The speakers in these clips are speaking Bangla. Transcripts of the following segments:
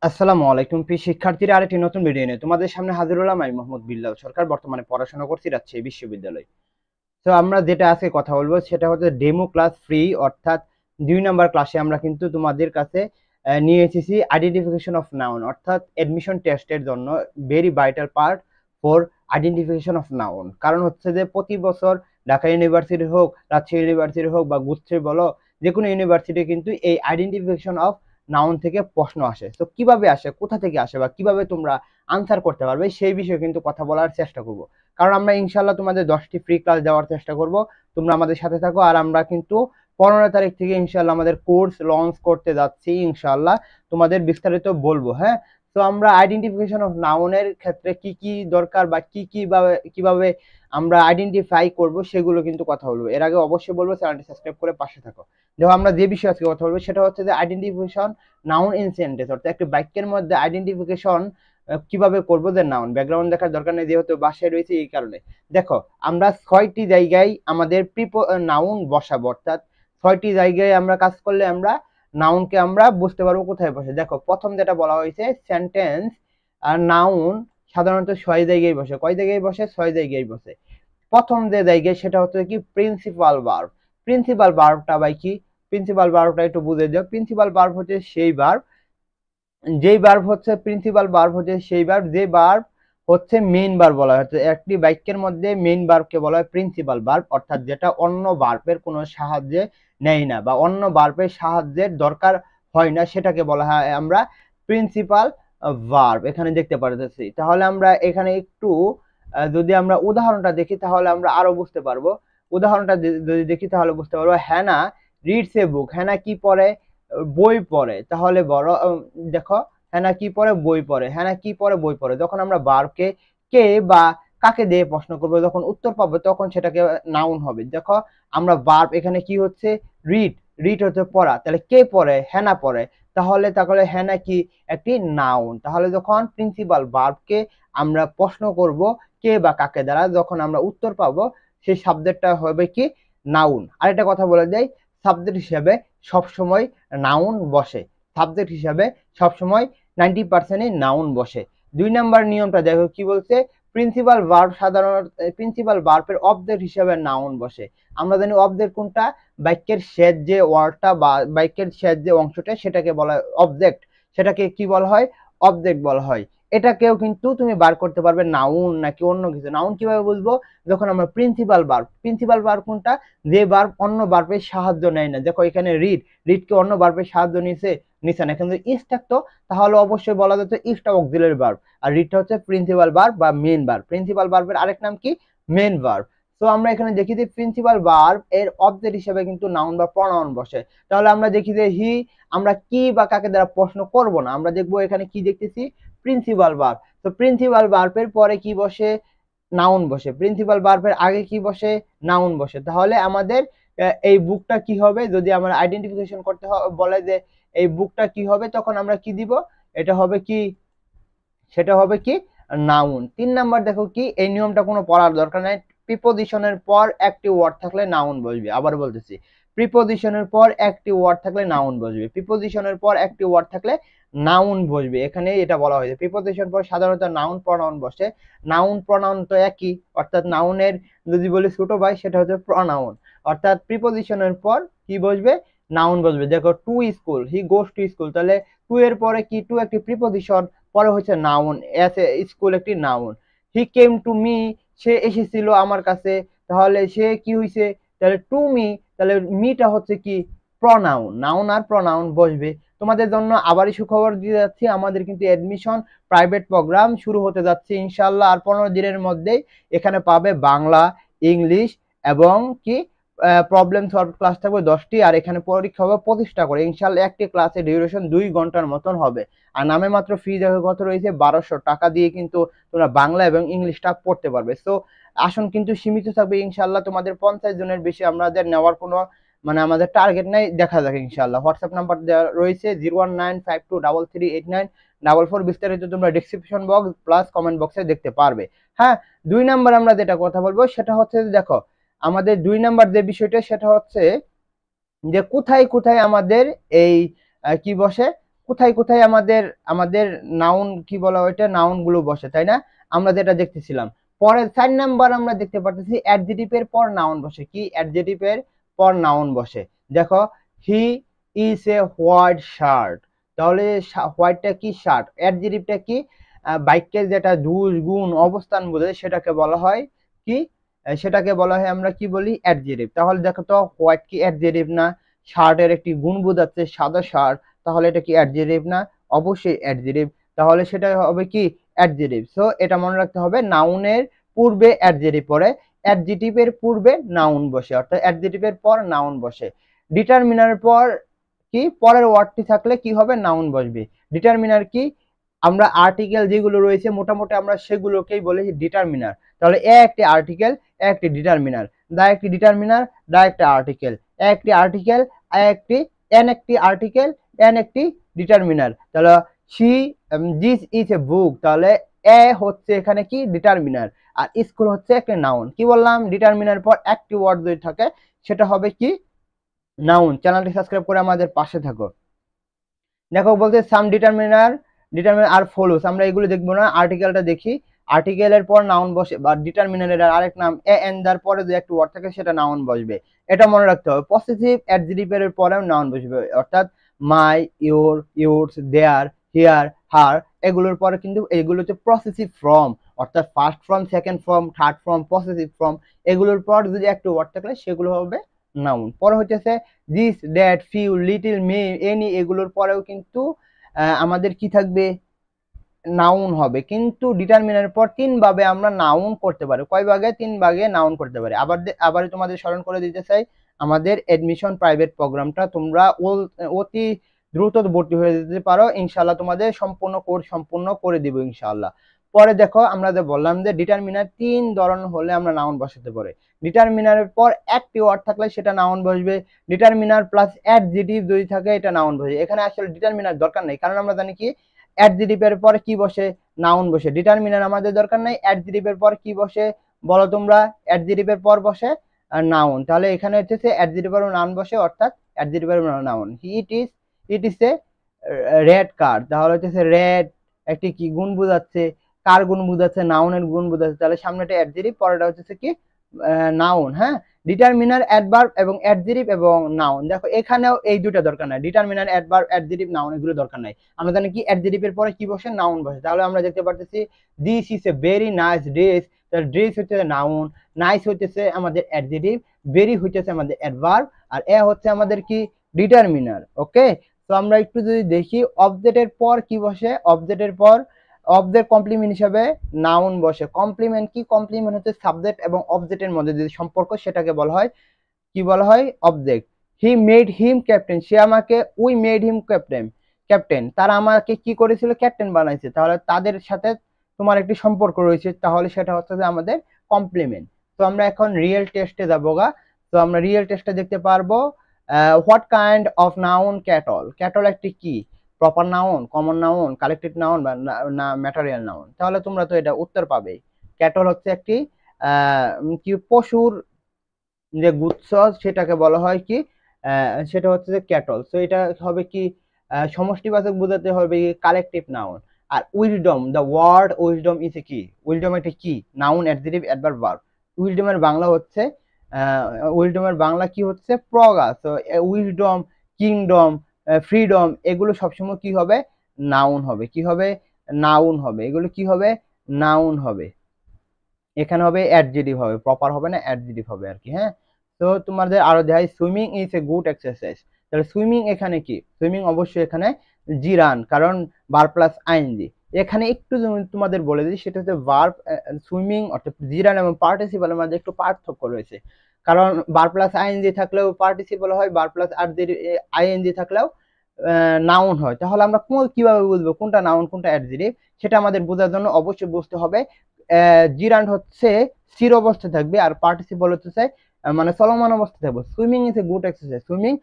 আসসালামু আলাইকুম প্রিয় শিক্ষার্থীরা, আরেকটি নতুন ভিডিও নিয়ে তোমাদের সামনে হাজির হলাম। আমি মোহাম্মদ বিল্লাল সরকার, বর্তমানে পড়াশোনা করছি রাজশাহী বিশ্ববিদ্যালয়। তো আমরা যেটা আজকে কথা বলবো সেটা হচ্ছে ডেমো ক্লাস ফ্রি, অর্থাৎ 2 নম্বর ক্লাসে আমরা কিন্তু তোমাদের কাছে নিয়ে এসেছি আইডেন্টিফিকেশন অফ নাউন, অর্থাৎ এডমিশন টেস্টের জন্য very vital part for identification of noun. কারণ হচ্ছে যে প্রতি বছর ঢাকা ইউনিভার্সিটি হোক, রাজশাহী ইউনিভার্সিটি হোক বা গুচ্ছ বলো, যে কোনো ইউনিভার্সিটি কিন্তু এই আইডেন্টিফিকেশন অফ নাউন থেকে প্রশ্ন আসে। তো কিভাবে আসে, কোথা থেকে আসে বা কিভাবে তোমরা আনসার করতে পারবে সেই বিষয়ে কিন্তু কথা বলার চেষ্টা করব। কারণ আমরা ইনশাল্লাহ তোমাদের 10টি ফ্রি ক্লাস দেওয়ার চেষ্টা করব। তোমরা আমাদের সাথে থাকো। আর আমরা কিন্তু 15 তারিখ থেকে ইনশাল্লাহ আমাদের কোর্স লঞ্চ করতে যাচ্ছি। ইনশাল্লাহ তোমাদের বিস্তারিত বলবো। হ্যাঁ, তো আমরা আইডেন্টিফিকেশন অফ নাউনের ক্ষেত্রে কি কি দরকার বা কিভাবে আমরা আইডেন্টিফাই করব সেগুলো কিন্তু কথা বলবো। এর আগে অবশ্যই বলবো চ্যানেলটি সাবস্ক্রাইব করে পাশে থাকো। দেখো, আমরা যে বিষয়ে আজকে কথা বলবো সেটা হচ্ছে যে আইডেন্টিফিকেশন নাউন ইন সেন্টেন্স, অর্থাৎ একটি বাক্যের মধ্যে আইডেন্টিফিকেশন কিভাবে করবো। যে নাউন ব্যাকগ্রাউন্ড দেখার দরকার নেই, যেহেতু বাসায় রয়েছে এই কারণে। দেখো, আমরা 6টি জায়গায় আমাদের নাউন বসাবো, অর্থাৎ 6টি জায়গায় আমরা কাজ করলে আমরা নাউনকে আমরা বুঝতে পারবো কোথায় বসে। দেখো, প্রথম যেটা বলা হয়েছে সেন্টেন্স আর নাউন সাধারণত 6 জায়গায় বসে। কয় জায়গায় বসে? 6 জায়গায় বসে। প্রথম যে জায়গায় সেটা হচ্ছে কি প্রিন্সিপাল ভার্ব। প্রিন্সিপাল ভার্বটা বাই কি? প্রিন্সিপাল ভার্বটা একটু বুঝে যাও। প্রিন্সিপাল ভার্ব হচ্ছে সেই ভার্ব, যেই ভার্ব হচ্ছে প্রিন্সিপাল ভার্ব হচ্ছে সেই ভার্ব যে ভার্ব হচ্ছে মেইন ভার্ব বলা হয়। একটি বাক্যের মধ্যে মেইন ভার্বকে বলা হয় প্রিন্সিপাল ভার্ব, অর্থাৎ যেটা অন্য ভার্বের কোনো সাহায্যে নেয় না বা অন্য ভার্বের সাহায্যের দরকার হয় না, সেটাকে বলা হয় আমরা প্রিন্সিপাল ভার্ব। এখানে দেখতে পারতেছি। তাহলে আমরা এখানে একটু যদি আমরা উদাহরণটা দেখি তাহলে আমরা আরো বুঝতে পারবো। উদাহরণটা যদি দেখি তাহলে বুঝতে পারবো। হ্যানা রিডস এ বুক। হ্যানা কি পড়ে? বই পড়ে। তাহলে বড় দেখো, হ্যানা কি পড়ে? বই পড়ে। হ্যানা কি পড়ে? বই পড়ে। যখন আমরা ভার্বকে কে বা কাকে দিয়ে প্রশ্ন করবো, যখন উত্তর পাবো তখন সেটাকে নাউন হবে। দেখো, আমরা ভার্ব এখানে কি হচ্ছে? রিড। রিড হচ্ছে পড়া। তাহলে কে পড়ে? হ্যানা পড়ে। তাহলে হ্যানা কি? একটি নাউন। তাহলে যখন প্রিন্সিপাল ভার্বকে আমরা প্রশ্ন করব কে বা কাকে দ্বারা, যখন আমরা উত্তর পাবো সেই সাবজেক্টটা হবে কি? নাউন। আরেকটা কথা বলে দেই, সাবজেক্ট হিসেবে সবসময় নাউন বসে। সাবজেক্ট হিসাবে সবসময় 90%ই নাউন বসে। 2 নম্বর নিয়মটা দেখো কি বলছে। প্রিন্সিপাল ভার্ব সাধারণত প্রিন্সিপাল ভার্বের অবজেক্ট হিসেবে নাউন বসে। আমরা জানি অবজেক্ট কোনটা? বাক্যের শেষ যে ওয়ার্ডটা বা বাক্যের শেষ যে অংশটা সেটাকে বলা হয় অবজেক্ট। সেটাকে কি বলা হয়? অবজেক্ট বলা হয়। এটাকেও কিন্তু তুমি বার করতে পারবে নাউন নাকি অন্য কিছু। নাউন কিভাবে বুঝবো? যখন আমরা প্রিন্সিপাল ভার্ব, প্রিন্সিপাল ভার্ব কোনটা? যে ভার্ব অন্য ভার্বের সাহায্য নেয় না। দেখো, এখানে রিড, রিডকে অন্য ভার্বের সাহায্য নিছে না। এখানে যদি ইজ থাকতো তাহলে অবশ্যই বলা যেত ইজটা অক্সিলারি ভার্ব, আর রিডটা হচ্ছে প্রিন্সিপাল ভার্ব বা মেইন ভার্ব। প্রিন্সিপাল ভার্বের আরেক নাম কি? Main verb. তো আমরা এখানে দেখি যে প্রিন্সিপাল ভার্ব এর অবজেক্ট হিসেবে কিন্তু নাউন বা প্রনাউন বসে। তাহলে আমরা দেখি যে হি, আমরা কি বা কাকে দ্বারা প্রশ্ন করব না, আমরা দেখবো এখানে কি দেখতেছি? Principal verb. তো প্রিন্সিপাল ভার্বের পরে কি বসে? নাউন বসে। প্রিন্সিপাল ভার্বের আগে কি বসে? নাউন বসে। তাহলে আমাদের এই বুকটা কি হবে? যদি আমরা আইডেন্টিফিকেশন করতে বলে যে এই বুকটা কি হবে, তখন আমরা কি দিব? এটা হবে কি? সেটা হবে কি? নাউন। 3 নাম্বার দেখো কি, এই নিয়মটা কোনো পড়ার দরকার নাই। প্রিপোজিশনের পর একটি ওয়ার্ড থাকলে নাউন বসবে। আবার বলতেছি, প্রিপোজিশনের পর একটি ওয়ার্ড থাকলে নাউন বসবে। প্রিপোজিশনের পর একটি ওয়ার্ড থাকলে নাউন বসবে। এখানে এটা বলা হয়েছে প্রিপোজিশন পর সাধারণত নাউন প্রনাউন বসে। নাউন প্রনাউন তো একই, অর্থাৎ নাউনের যদি বলি ছোট ভাই সেটা হচ্ছে প্রনাউন। অর্থাৎ প্রিপোজিশনের পর কি বসবে? নাউন বসবে। দেখো, to school, he goes to school. তাহলে টু এর পরে কি? টু একটি প্রিপোজিশন, পরে হচ্ছে নাউন। এস এ স্কুল একটি noun. He came to me, সে এসেছিল আমার কাছে। তাহলে সে কি হইছে? তাহলে টু মি। তাহলে মিটা হচ্ছে কি? প্রনাউন। নাউন আর প্রনাউন বসবে। তোমাদের জন্য আবারই সুখবর দিয়ে যাচ্ছি, আমাদের কিন্তু এডমিশন প্রাইভেট প্রোগ্রাম শুরু হতে যাচ্ছে ইনশাল্লাহ। আর 15 দিনের মধ্যেই এখানে পাবে বাংলা, ইংলিশ এবং কি প্রবলেম সলভ ক্লাস থাকবে 10টি। আর এখানে পরীক্ষা হবে 25টা করে ইনশাল্লাহ। একটি ক্লাসের ডিউরেশন 2 ঘন্টার মতন হবে। আর নামে মাত্র ফি দেখো কত রয়েছে, 1200 টাকা দিয়ে কিন্তু তোমরা বাংলা এবং ইংলিশটা পড়তে পারবে। সো আসন কিন্তু সীমিত থাকবে ইনশাল্লাহ। তোমাদের 50 জনের বেশি আমাদের নেওয়ার কোনো আমাদের টার্গেট নাই। দেখা যাক ইনশাল্লাহ। হোয়াটসঅ্যাপ নাম্বার দেওয়া রয়েছে 01952338944। বিস্তারিত তোমরা ডিসক্রিপশন বক্স প্লাস কমেন্ট বক্সে দেখতে পারবে। হ্যাঁ, 2 নাম্বার আমরা যেটা কথা বলবো সেটা হচ্ছে, দেখো আমাদের 2 নাম্বার যে বিষয়টা সেটা হচ্ছে যে কোথায় কোথায় আমাদের এই কি বসে? কোথায় কোথায় আমাদের আমাদের নাউন কি বলা হয়, এটা নাউন গুলো বসে, তাই না? আমরা যেটা দেখতেছিলাম। পরে 4 নাম্বার আমরা দেখতে পাচ্ছি অ্যাডজেটিভ এর পর নাউন বসে। কি অ্যাডজেটিভ এর পর নাউন বসে? দেখো, he is a white shirt. তাহলে হোয়াইটটা কি, শার্ট। অ্যাডজেটিভটা কি, বাক্যের যেটা দোষ গুণ অবস্থান বোঝায় সেটাকে বলা হয় কি, সেটাকে বলা হয় আমরা কি বলি, অ্যাডজেটিভ। তাহলে দেখো তো হোয়াইট কি অ্যাডজেটিভ না? শার্টের একটি গুণ বোঝাচ্ছে সাদা শার্ট, তাহলে এটা কি অ্যাডজেটিভ না? অবশ্যই অ্যাডজেটিভ। তাহলে সেটা হবে কি অ্যাডজেটিভ। সো এটা মনে রাখতে হবে, নাউনের পূর্বে অ্যাডজেটিভ পরে, অ্যাডজেটিভের পূর্বে নাউন বসে, অর্থাৎ অ্যাডজেটিভের পর নাউন বসে। ডিটারমিনারের পর কি, পরের ওয়ার্ডটি থাকলে কি হবে, নাউন বসবে। ডিটারমিনার কি, আমরা আর্টিকেল যেগুলো রয়েছে মোটামুটি আমরা সেগুলোকেই বলি ডিটারমিনার। তাহলে এ একটি আর্টিকেল, একটি ডিটারমিনার, দা একটি ডিটারমিনার, দা একটি আর্টিকেল, একটি আর্টিকেল, একটি একটি আর্টিকেল, একটি ডিটারমিনার। তাহলে সি দিস ইজ এ বুক, তাহলে এ হচ্ছে এখানে কি ডিটারমিনার, আর স্কুল হচ্ছে একটা নাউন। কি বললাম, ডিটারমিনার পর একটি ওয়ার্ড যদি থাকে সেটা হবে কি নাউন। চ্যানেলটি সাবস্ক্রাইব করে আমাদের পাশে থাকো। দেখো বলতে সাম ডিটারমিনার আর ফলোস, আমরা এগুলো দেখবো না, আর্টিকেলটা দেখি। আর্টিকেলের পর নাউন বসে, বা ডিটারমিনারের আরেক নাম এ এন দার পরে যে একটা ওয়ার্ড থাকে সেটা নাউন বসবে, এটা মনে রাখতে হবে। পসেসিভ অ্যাডজেটিভের পরেও নাউন বসবে, অর্থাৎ মাই, ইওর, ইয়োরস, দেয়ার, হিয়ার, হার, এগুলোর পরে কিন্তু এগুলো হচ্ছে পসেসিভ ফর্ম, অর্থাৎ first form, second form, third form, possessive form, এগুলোর পর যদি একটা ওয়ার্ড থাকলে সেগুলো হবে নাউন। পরে হচ্ছে this, that, few, little, May, any, এগুলোর পরেও কিন্তু আমাদের কি থাকবে, নাউন হবে। কিন্তু ডিটারমিনারের পর 3 ভাবে আমরা নাউন করতে পারি। কয় ভাগে? 3 ভাগে নাউন করতে পারি। আবার তোমাদের স্মরণ করে দিতে চাই, আমাদের এডমিশন প্রাইভেট প্রোগ্রামটা তোমরা অতি দ্রুত ভর্তি হয়ে যেতে পারো ইনশাআল্লাহ, তোমাদের সম্পূর্ণ কোর্স সম্পূর্ণ করে দিব ইনশাআল্লাহ। পরে দেখো, আমরা যে বললাম যে ডিটারমিনার 3 ধরনের হলে আমরা নাউন বসাতে পারি। ডিটারমিনারের পর একটি ওয়ার্ড থাকলে সেটা নাউন বসবে, ডিটারমিনার প্লাস অ্যাডজেটিভ যদি থাকে এটা নাউন বসবে। এখানে আসলে ডিটারমিনার দরকার নেই, কারণ আমরা জানি কি অ্যাডজেটিভের পরে কি বসে, নাউন বসে। ডিটারমিনার আমাদের দরকার নাই, অ্যাডজেটিভের পর কি বসে বলো তোমরা, অ্যাডজেটিভের পর বসে নাউন। তাহলে এখানে হচ্ছে অ্যাডজেটিভের নাউন বসে, অর্থাৎ অ্যাডজেটিভের noun. It is a red car, তাহলে হচ্ছে রেড একটি কি গুণ বোঝাচ্ছে, কার গুণ বোঝাচ্ছে, নাউনের গুণ বোঝাচ্ছে, তাহলে সামনেটা অ্যাডজেটিভ, পরেটা হচ্ছে কি নাউন। হ্যাঁ, ডিটারমিনার, অ্যাডভার্ব এবং অ্যাডজেটিভ এবং নাউন। দেখো এখানেও এই দুটো দরকার নাই, ডিটারমিনার, অ্যাডভার্ব, অ্যাডজেটিভ, নাউন এগুলো দরকার নাই। আমরা জানি কি অ্যাডজেটিভের পরে কি বসে, নাউন বসে। তাহলে আমরা দেখতে পারতেছি this is a very nice dress, তাহলে ড্রেস হচ্ছে নাউন, নাইস হইতেছে আমাদের অ্যাডজেটিভ, ভেরি হইতেছে আমাদের অ্যাডভার্ব, আর এ হচ্ছে আমাদের কি ডিটারমিনার। ওকে, তো আমরা একটু যদি দেখি অবজেক্টের পর কি বসে, অবজেক্টের পর অবজেক্ট কমপ্লিমেন্ট হিসাবে নাউন বসে। কমপ্লিমেন্ট কি, কমপ্লিমেন্ট হচ্ছে সাবজেক্ট এবং অবজেক্টের মধ্যে যে সম্পর্ক সেটাকে বলা হয় কি, বলা হয় object. He made him captain, সে আমাকে, উই মেড হিম ক্যাপ্টেন, তারা আমাকে কি করেছিল, ক্যাপ্টেন বানাইছে। তাহলে তাদের সাথে তোমার একটি সম্পর্ক রয়েছে, তাহলে সেটা হচ্ছে যে আমাদের কমপ্লিমেন্ট। তো আমরা এখন রিয়েল টেস্টে যাবো গা। তো আমরা রিয়েল টেস্টে দেখতে পারবো what kind of noun cattle, cattle একটি কি, proper noun, common noun, collective noun, বা না ম্যাটেরিয়াল নাউন। তাহলে তোমরা তো এটা উত্তর পাবে। ক্যাটল হচ্ছে একটি কি পশুর যে গুচ্ছ, সেটাকে বলা হয় কি, সেটা হচ্ছে যে ক্যাটল। সো এটা হবে কি সমষ্টিবাচক বোঝাতে হবে কালেকটিভ নাউন। আর wisdom, the word wisdom is a কি, উইজডম একটা কি, নাউন, অ্যাডজেক্টিভ, অ্যাডভার্ব, ভার্ব। উইজডমের বাংলা হচ্ছে উইজডমের বাংলা কি হচ্ছে, প্রজ্ঞা। তো উইজডম, কিংডম, ফ্রিডম, এগুলো সবসময় কি হবে, নাউন হবে। কি হবে, নাউন হবে। এগুলো কি হবে, নাউন হবে। এখানে হবে অ্যাডজেটিভ হবে, প্রপার হবে না, অ্যাডজেটিভ হবে আর কি। হ্যাঁ, তো তোমাদের আরো দেখাই, swimming is a good exercise. তাহলে সুইমিং এখানে কি, সুইমিং অবশ্যই এখানে জিরান, কারণ ভার্ব প্লাস আইএনজি। এখানে একটু তোমাদের বলে দিই, সেটা হচ্ছে ভার্ব সুইমিং অর্থাৎ জিরান এবং পার্টিসিপলের মাঝে একটু পার্থক্য রয়েছে। কারণ ভার্ব প্লাস আইএনজি থাকলেও পার্টিসিপল হয়, ভার্ব প্লাস আইএনজি থাকলেও নাউন হয়। তাহলে আমরা কিভাবে বুঝবো কোনটা নাউন কোনটা অ্যাডজেক্টিভ, সেটা আমাদের বোঝার জন্য অবশ্যই বুঝতে হবে জিরান্ড হচ্ছে স্থির অবস্থায় থাকবে, আর পার্টিসিপল হচ্ছে মানে চলমান অবস্থায় থাকবে। Swimming is a good exercise, swimming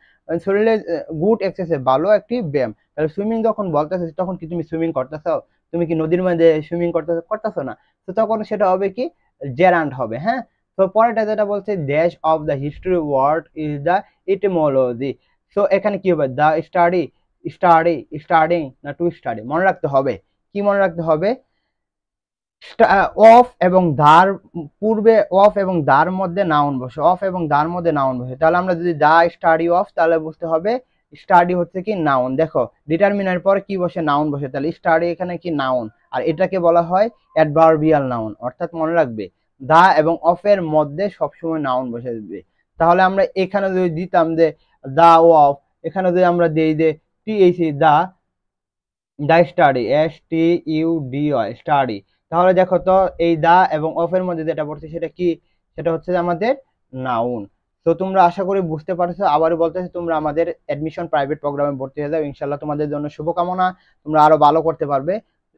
শরীরে গুড এক্সারসাইজ, ভালো একটি ব্যায়াম। তাহলে সুইমিং যখন বলতেছে তখন কি তুমি সুইমিং করতেছো, তুমি কি নদীর মধ্যে সুইমিং করতেছো না, তো তখন সেটা হবে কি জেরান্ড হবে। হ্যাঁ, তো পরেরটা যেটা বলছে dash of the history word is the etymology. So এখানে কি হবে, দ্য স্টাডি স্টাডি, স্টাডিং না টু স্টাডি, মনে রাখতে হবে। কি মনে রাখতে হবে? অফ এবং দার পূর্বে, অফ এবং দার মধ্যে নাউন বসে, অফ এবং দার মধ্যে নাউন বসে। তাহলে আমরা যদি দা স্টাডি অফ, তাহলে বুঝতে হবে স্টাডি হচ্ছে কি নাউন। দেখো ডিটারমিনার পর কি বসে? নাউন বসে। তাহলে স্টাডি এখানে কি নাউন, আর এটাকে বলা হয় অ্যাডভার্বিয়াল নাউন। অর্থাৎ মনে রাখবে দা এবং অফ এর মধ্যে সবসময় নাউন বসে যাবে। তাহলে আমরা এখানে যদি দিতাম যে দা অফ, এখানে যদি আমরা দিই যে টিএসি দা, দা স্টাডি, STUDY স্টাডি, তাহলে দেখো তো এই দা এবং অফ এর মধ্যে যেটা পড়ছে সেটা কি? সেটা হচ্ছে আমাদের নাউন। তো তোমরা আশা করি বুঝতে পারছো। আবারও বলতেছি, তোমরা আমাদের অ্যাডমিশন প্রাইভেট প্রোগ্রামে ভর্তি হয়ে যাও, ইনশাল্লাহ তোমাদের জন্য শুভকামনা, তোমরা আরো ভালো করতে পারবে।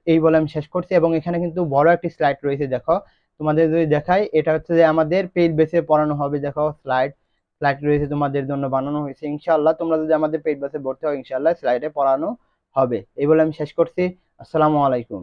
এই বলে আমি শেষ করছি। এবং এখানে কিন্তু বড় একটি স্লাইড রয়েছে, দেখো তোমাদের যদি দেখাই, এটা হচ্ছে যে আমাদের পেইড বেসে পড়ানো হবে। দেখো স্লাইড, স্লাইড রয়েছে তোমাদের জন্য বানানো হয়েছে। ইনশাআল্লাহ তোমরা যদি আমাদের পেইড বেসে ভর্তি হও, ইনশাআল্লাহ স্লাইডে পড়ানো হবে। এই বলে আমি শেষ করছি। আসসালামু আলাইকুম।